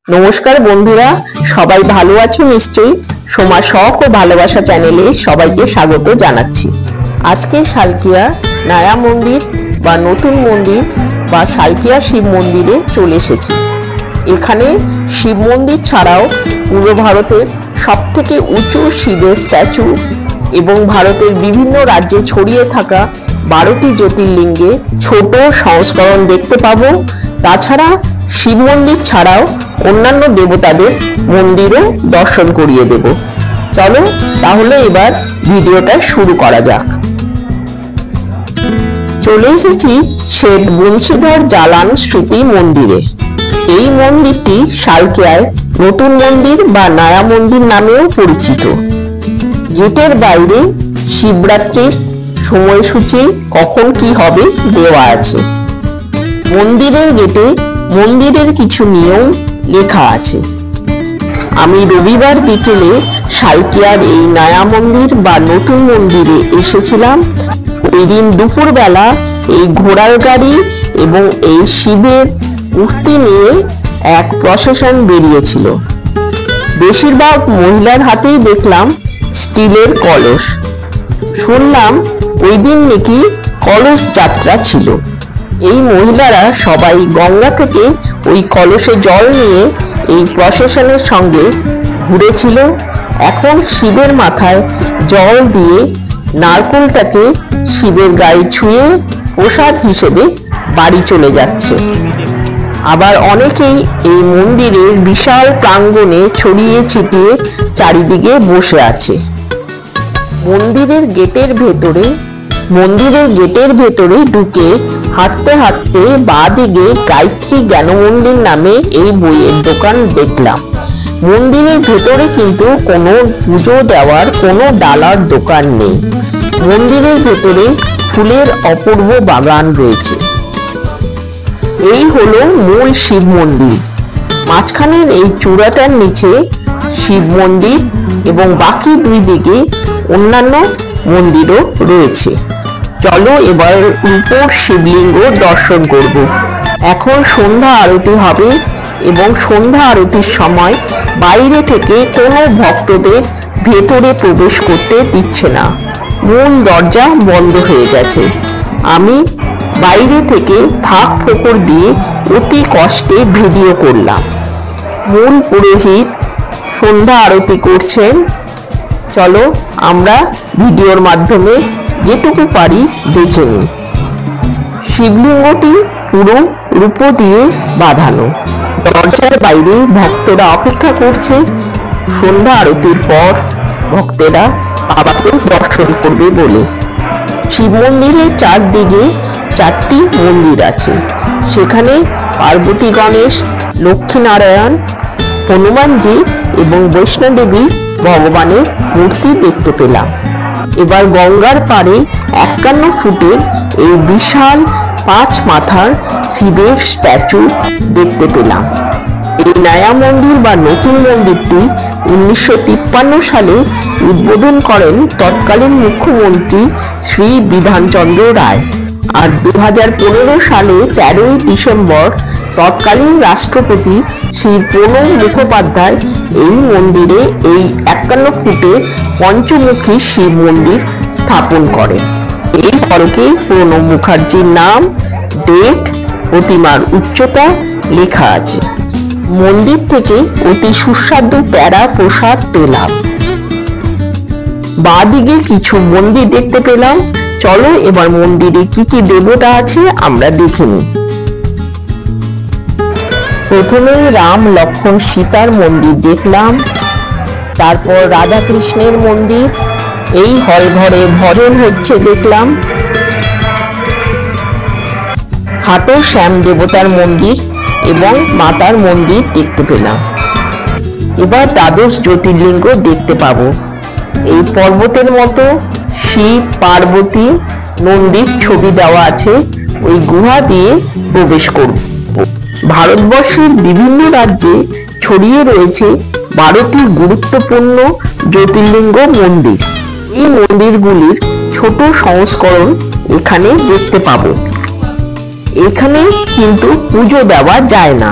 नमस्कार बंधुरा सबाई भालो आछो निश्चयई सोमा शख ओ भालोबासा चैनेले सबाइके स्वागत जानाच्छि। आजके सालकिया नया मंदिर बा नतून मंदिर बा सालकिया शिव मंदिरे चले एसेछि। एखाने शिव मंदिर छाड़ाओ पूर्व भारतेर सबथेके उঁচু शिवेर स्टैचू एवं भारतेर विभिन्न राज्ये छड़िए थाका 12टी ज्योतिर्लिंगे छोट संस्करण देखते पाबो। ताछाड़ा शिव मंदिर छाड़ाओ अन्यान्य देवतादेर मंदिरों दर्शन करिए देब। चलो ताहले एबार भिडियोटा शुरू करा जाक। चले एसेछि शेठ बंशीधर जालान स्मृति मंदिरे। এই মন্দিরটি সালকিয়ায় নতুন মন্দির বা নয়া মন্দির নামেও পরিচিত। গেটের বাইরে শিবরাত্রির সময়সূচি কখন কি হবে দেওয়া আছে। মন্দিরের গেটে মন্দিরের কিছু নিয়ম লেখা আছে। আমি রবিবার বিকেলে সালকিয়ার এই নয়া মন্দির বা নতুন মন্দিরে এসেছিলাম। ওই দিন দুপুর বেলা এই ঘোড়ার গাড়ি এবং এই শিবের মূর্তি নিয়ে এক প্রসেশন বেরিয়েছিল। বেশিরভাগ মহিলার হাতেই দেখলাম স্টিলের কলস। শুনলাম ওই দিন নাকি কলস যাত্রা ছিল। এই মহিলারা সবাই গঙ্গা থেকে ওই কলসে জল নিয়ে এই প্রসেশনের সঙ্গে ঘুরেছিল। এখন শিবের মাথায় জল দিয়ে নারকেলটাকে শিবের গায়ে ছুঁয়ে প্রসাদ হিসেবে বাড়ি চলে যাচ্ছে। আবার অনেকেই এই মন্দিরের বিশাল প্রাঙ্গণে ছড়িয়ে ছিটিয়ে চারিদিকে বসে আছে। মন্দিরের গেটের ভেতরে ঢুকে হাঁটতে হাঁটতে বাঁদিকে গায়ত্রী জ্ঞান মন্দির নামে এই বইয়ের দোকান দেখলাম। মন্দিরের ভেতরে কিন্তু কোনো পুজো দেওয়ার কোনো ডালার দোকান নেই। মন্দিরের ভেতরে ফুলের অপূর্ব বাগান রয়েছে। এই হলো মূল শিব মন্দির। মাঝখানের এই চূড়াটার নিচে শিব মন্দির এবং বাকি দুই দিকে অন্যান্য মন্দিরও রয়েছে। চলো এবার উপর শিবলিঙ্গ দর্শন করব। এখন সন্ধ্যা আরতি হবে এবং সন্ধ্যা আরতির সময় বাইরে থেকে কোনো ভক্তদের ভেতরে প্রবেশ করতে দিচ্ছে না। মূল দরজা বন্ধ হয়ে গেছে। আমি বাইরে থেকে ফাঁক ফোকর দিয়ে অতি কষ্টে ভিডিও করলাম। মূল পুরোহিত সন্ধ্যা আরতি করছেন। চলো আমরা ভিডিওর মাধ্যমে যেটুকু পারি দেখে নিই। শিবলিঙ্গটি পুরো রূপো দিয়ে বাঁধানো। দরজার বাইরে ভক্তরা অপেক্ষা করছে সন্ধ্যা আরতির পর ভক্তেরা বাবাকে দর্শন করবে বলে। শিব মন্দিরের চারদিকে 4টি মন্দির আছে। সেখানে পার্বতী, গণেশ, লক্ষ্মীনারায়ণ, হনুমানজি এবং বৈষ্ণোদেবী ভগবানের মূর্তি দেখতে পেলাম। এবার গঙ্গার পাড়ে 51 ফুটের এই বিশাল 5 মাথার শিবের স্ট্যাচু দেখতে পেলাম। এই নয়া মন্দির বা নতুন মন্দিরটি 1953 সালে উদ্বোধন করেন তৎকালীন মুখ্যমন্ত্রী শ্রী বিধানচন্দ্র রায়। আর 2015 সালে 13ই ডিসেম্বর তৎকালীন রাষ্ট্রপতি শ্রী প্রণব মুখোপাধ্যায় এই মন্দিরে এই 51 ফুটের পঞ্চমুখী শিব মন্দির স্থাপন করেন। এই ফলকে প্রণব মুখার্জির নাম, ডেট, প্রতিমার উচ্চতা লেখা আছে। মন্দির থেকে অতি সুস্বাদু প্যারা প্রসাদ পেলাম। বাঁদিকে কিছু মন্দির দেখতে পেলাম। চলো এবার মন্দিরে কি কি দেবতা আছে আমরা দেখে নিই। প্রথমে রাম, লক্ষ্মণ, সীতার মন্দির দেখলাম। তারপর রাধা কৃষ্ণের মন্দির। এই হল ঘরে ভজন হচ্ছে দেখলাম। খাটো শ্যাম দেবতার মন্দির এবং মাতার মন্দির দেখতে পেলাম। এবার দ্বাদশ জ্যোতির্লিঙ্গ দেখতে পাবো। এই পর্বতের মতো শিব, পার্বতী, নন্দীর ছবি দেওয়া আছে। ওই গুহা দিয়ে প্রবেশ করব। ভারতবর্ষের বিভিন্ন রাজ্যে ছড়িয়ে রয়েছে 12টি গুরুত্বপূর্ণ জ্যোতির্লিঙ্গ মন্দির। এই মন্দিরগুলির ছোট সংস্করণ এখানে দেখতে পাবো। এখানে কিন্তু পুজো দেওয়া যায় না।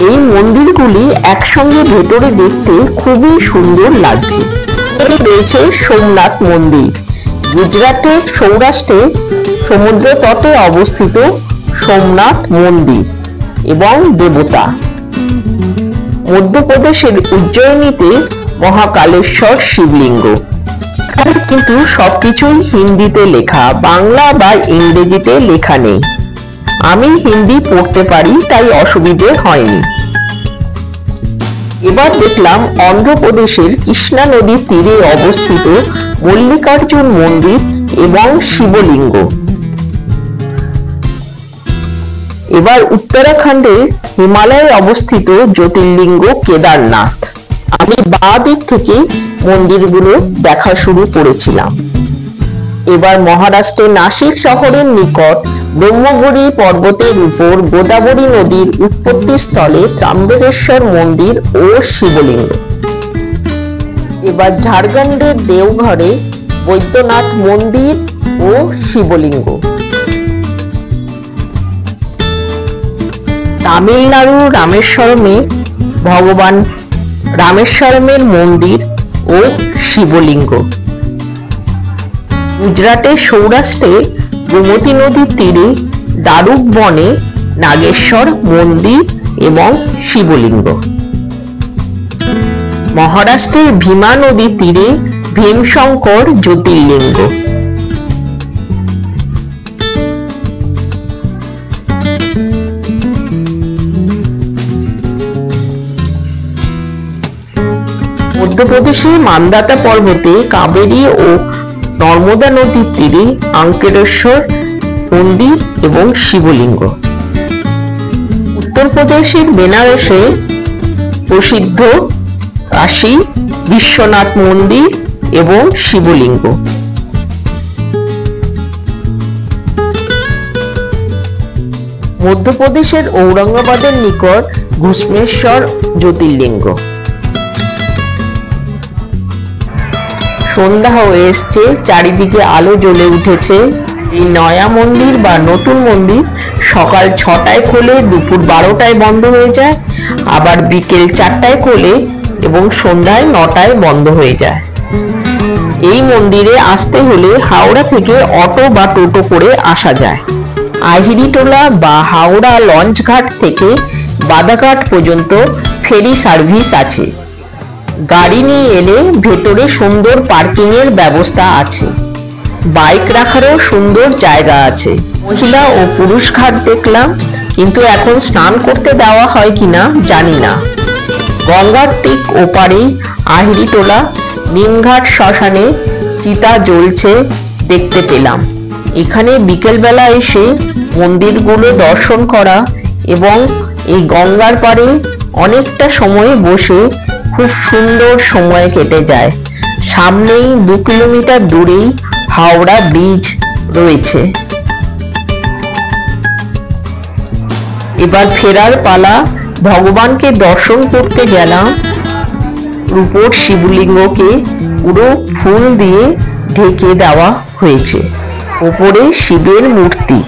এই মন্দিরগুলি একসঙ্গে ভেতরে দেখতে খুবই সুন্দর লাগছে। রয়েছে সোমনাথ মন্দির, গুজরাটের সৌরাষ্ট্রে সমুদ্র তটে অবস্থিত সোমনাথ মন্দির এবং দেবতা। মধ্যপ্রদেশের উজ্জয়িনীতে মহাকালেশ্বর শিবলিঙ্গ। কিন্তু সবকিছুই হিন্দিতে লেখা, বাংলা বা ইংরেজিতে লেখা নেই। আমি হিন্দি পড়তে পারি, তাই অসুবিধে হয়নি। এবার দেখলাম অন্ধ্রপ্রদেশের কৃষ্ণা নদীর তীরে অবস্থিত মল্লিকার্জুন মন্দির এবং শিবলিঙ্গ। এবার উত্তরাখণ্ডের হিমালয়ে অবস্থিত জ্যোতির্লিঙ্গ কেদারনাথ। আমি বাঁ দিক থেকে মন্দিরগুলো দেখা শুরু করেছিলাম। এবার মহারাষ্ট্রের নাসিক শহরের নিকট ব্রহ্মগিরি পর্বতের উপর গোদাবরী নদীর উৎপত্তি স্থলে ত্র্যম্বকেশ্বর মন্দির ও শিবলিঙ্গ। এবার ঝাড়খণ্ডের দেওঘরে বৈদ্যনাথ মন্দির ও শিবলিঙ্গ। তামিলনাড়ু রামেশ্বরমে ভগবান রামেশ্বরমের মন্দির ও শিবলিঙ্গ। গুজরাটের সৌরাষ্ট্রে গোমতী নদীর তীরে দারুক বনে নাগেশ্বর মন্দির এবং শিবলিঙ্গ। মহারাষ্ট্রের ভীমা নদীর তীরে ভীমশঙ্কর জ্যোতির্লিঙ্গ। মধ্যপ্রদেশের মান্দাতা পর্বতে কাবেরী ও নর্মদা নদীর তীরে আঙ্কেশ্বর মন্দির এবং শিবলিঙ্গ। উত্তরপ্রদেশের বেনারসে প্রসিদ্ধ কাশী বিশ্বনাথ মন্দির এবং শিবলিঙ্গ। মধ্যপ্রদেশের ঔরঙ্গাবাদের নিকট ঘুষ্মেশ্বর জ্যোতির্লিঙ্গ। সন্ধ্যা হয়ে এসছে, চারিদিকে আলো জ্বলে উঠেছে। এই নয়া মন্দির বা নতুন মন্দির সকাল 6টায় খোলে, দুপুর 12টায় বন্ধ হয়ে যায়, আবার বিকেল 4টায় খোলে এবং সন্ধ্যায় 9টায় বন্ধ হয়ে যায়। এই মন্দিরে আসতে হলে হাওড়া থেকে অটো বা টোটো করে আসা যায়। আহিরিটোলা বা হাওড়া লঞ্চ ঘাট থেকে বাদাঘাট পর্যন্ত ফেরি সার্ভিস আছে। গাড়ি নিয়ে এলে ভেতরে সুন্দর পার্কিং এর ব্যবস্থা আছে। বাইক রাখারও সুন্দর জায়গা আছে। মহিলা ও পুরুষ ঘাট দেখলাম, কিন্তু এখন স্নান করতে দেওয়া হয় কিনা জানি না। গঙ্গার ঠিক ওপারেই আহিরিটোলা নিমঘাট শ্মশানে চিতা জ্বলছে দেখতে পেলাম। এখানে বিকেলবেলা এসে মন্দিরগুলো দর্শন করা এবং এই গঙ্গার পাড়ে অনেকটা সময় বসে খুব সুন্দর সময় কেটে যায়। সামনেই 2 কিলোমিটার দূরেই হাওড়া ব্রিজ রয়েছে। এবার ফেরার পালা। ভগবানকে দর্শন করতে গেলাম। রূপোর শিবলিঙ্গকে পুরো ফুল দিয়ে ঢেকে দেওয়া হয়েছে। ওপরে শিবের মূর্তি।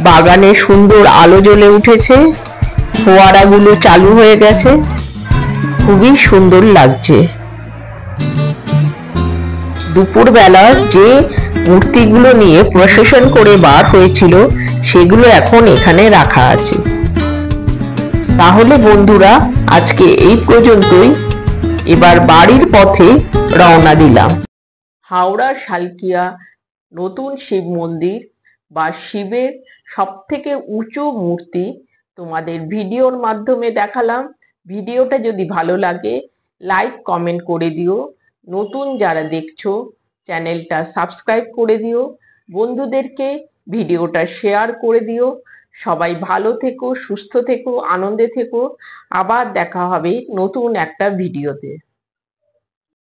বাগানে সুন্দর আলো জ্বলে উঠেছে, ফোয়ারাগুলো চালু হয়ে গেছে, খুবই সুন্দর লাগছে। দুপুরবেলা যে মূর্তিগুলো নিয়ে প্রসেশন করে বার হয়েছিল সেগুলো এখন এখানে রাখা আছে। তাহলে বন্ধুরা, আজকে এই পর্যন্তই। এবার বাড়ির পথে রওনা দিলাম। হাওড়া শালকিয়া নতুন শিব মন্দির বা শিবের সবথেকে উঁচু মূর্তি তোমাদের ভিডিওর মাধ্যমে দেখালাম। ভিডিওটা যদি ভালো লাগে লাইক কমেন্ট করে দিও। নতুন যারা দেখছো চ্যানেলটা সাবস্ক্রাইব করে দিও। বন্ধুদেরকে ভিডিওটা শেয়ার করে দিও। সবাই ভালো থেকো, সুস্থ থেকো, আনন্দে থেকো। আবার দেখা হবে নতুন একটা ভিডিওতে।